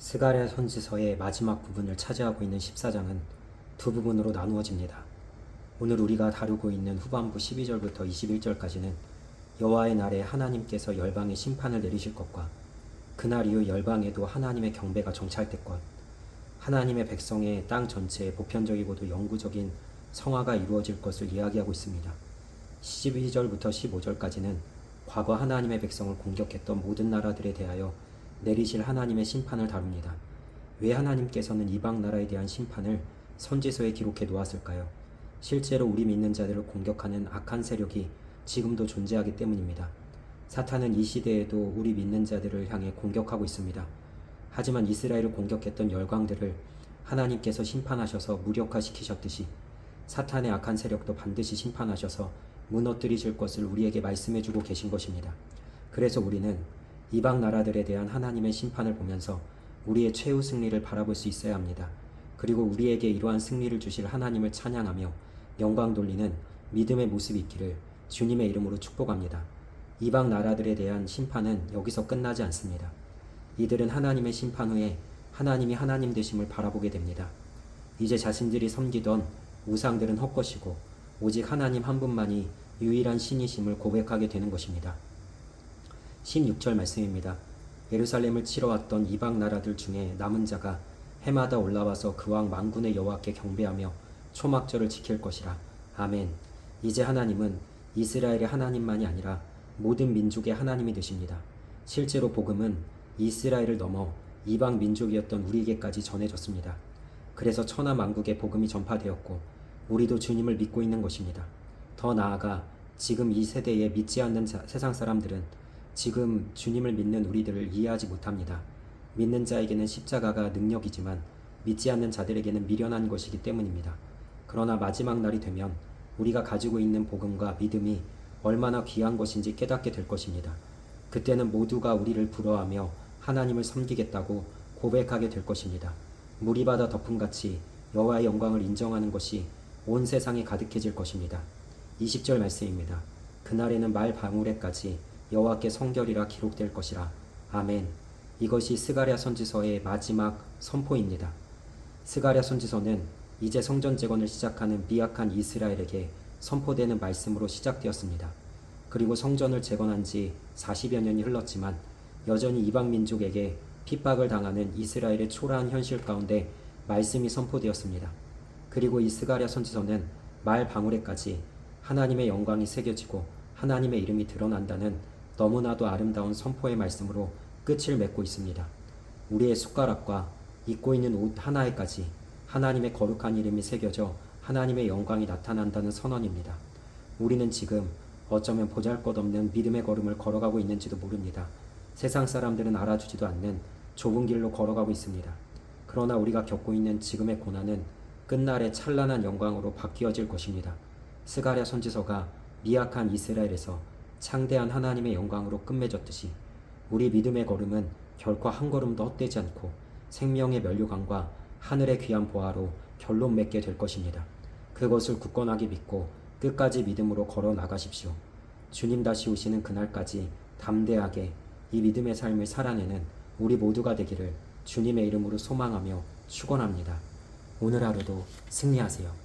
스가랴 선지서의 마지막 부분을 차지하고 있는 14장은 두 부분으로 나누어집니다. 오늘 우리가 다루고 있는 후반부 12절부터 21절까지는 여호와의 날에 하나님께서 열방에 심판을 내리실 것과 그날 이후 열방에도 하나님의 경배가 정찰될 것, 하나님의 백성의 땅 전체에 보편적이고도 영구적인 성화가 이루어질 것을 이야기하고 있습니다. 12절부터 15절까지는 과거 하나님의 백성을 공격했던 모든 나라들에 대하여 내리실 하나님의 심판을 다룹니다. 왜 하나님께서는 이방 나라에 대한 심판을 선지서에 기록해 놓았을까요? 실제로 우리 믿는 자들을 공격하는 악한 세력이 지금도 존재하기 때문입니다. 사탄은 이 시대에도 우리 믿는 자들을 향해 공격하고 있습니다. 하지만 이스라엘을 공격했던 열강들을 하나님께서 심판하셔서 무력화시키셨듯이 사탄의 악한 세력도 반드시 심판하셔서 무너뜨리실 것을 우리에게 말씀해주고 계신 것입니다. 그래서 우리는 이방 나라들에 대한 하나님의 심판을 보면서 우리의 최후 승리를 바라볼 수 있어야 합니다. 그리고 우리에게 이러한 승리를 주실 하나님을 찬양하며 영광 돌리는 믿음의 모습이 있기를 주님의 이름으로 축복합니다. 이방 나라들에 대한 심판은 여기서 끝나지 않습니다. 이들은 하나님의 심판 후에 하나님이 하나님 되심을 바라보게 됩니다. 이제 자신들이 섬기던 우상들은 헛것이고 오직 하나님 한 분만이 유일한 신이심을 고백하게 되는 것입니다. 16절 말씀입니다. 예루살렘을 치러 왔던 이방 나라들 중에 남은 자가 해마다 올라와서 그 왕 만군의 여호와께 경배하며 초막절을 지킬 것이라. 아멘. 이제 하나님은 이스라엘의 하나님만이 아니라 모든 민족의 하나님이 되십니다. 실제로 복음은 이스라엘을 넘어 이방 민족이었던 우리에게까지 전해졌습니다. 그래서 천하 만국에 복음이 전파되었고 우리도 주님을 믿고 있는 것입니다. 더 나아가 지금 이 세대에 믿지 않는 세상 사람들은 지금 주님을 믿는 우리들을 이해하지 못합니다. 믿는 자에게는 십자가가 능력이지만 믿지 않는 자들에게는 미련한 것이기 때문입니다. 그러나 마지막 날이 되면 우리가 가지고 있는 복음과 믿음이 얼마나 귀한 것인지 깨닫게 될 것입니다. 그때는 모두가 우리를 부러워하며 하나님을 섬기겠다고 고백하게 될 것입니다. 물이 바다 덮음같이 여호와의 영광을 인정하는 것이 온 세상에 가득해질 것입니다. 20절 말씀입니다. 그날에는 말 방울에까지 여호와께 성결이라 기록될 것이라. 아멘. 이것이 스가랴 선지서의 마지막 선포입니다. 스가랴 선지서는 이제 성전 재건을 시작하는 미약한 이스라엘에게 선포되는 말씀으로 시작되었습니다. 그리고 성전을 재건한 지 40여 년이 흘렀지만 여전히 이방 민족에게 핍박을 당하는 이스라엘의 초라한 현실 가운데 말씀이 선포되었습니다. 그리고 이 스가랴 선지서는 말 방울에까지 하나님의 영광이 새겨지고 하나님의 이름이 드러난다는 너무나도 아름다운 선포의 말씀으로 끝을 맺고 있습니다. 우리의 숟가락과 입고 있는 옷 하나에까지 하나님의 거룩한 이름이 새겨져 하나님의 영광이 나타난다는 선언입니다. 우리는 지금 어쩌면 보잘것없는 믿음의 걸음을 걸어가고 있는지도 모릅니다. 세상 사람들은 알아주지도 않는 좁은 길로 걸어가고 있습니다. 그러나 우리가 겪고 있는 지금의 고난은 끝날의 찬란한 영광으로 바뀌어질 것입니다. 스가랴 선지서가 미약한 이스라엘에서 창대한 하나님의 영광으로 끝맺었듯이 우리 믿음의 걸음은 결코 한 걸음도 헛되지 않고 생명의 면류관과 하늘의 귀한 보화로 결론 맺게 될 것입니다. 그것을 굳건하게 믿고 끝까지 믿음으로 걸어 나가십시오. 주님 다시 오시는 그날까지 담대하게 이 믿음의 삶을 살아내는 우리 모두가 되기를 주님의 이름으로 소망하며 축원합니다. 오늘 하루도 승리하세요.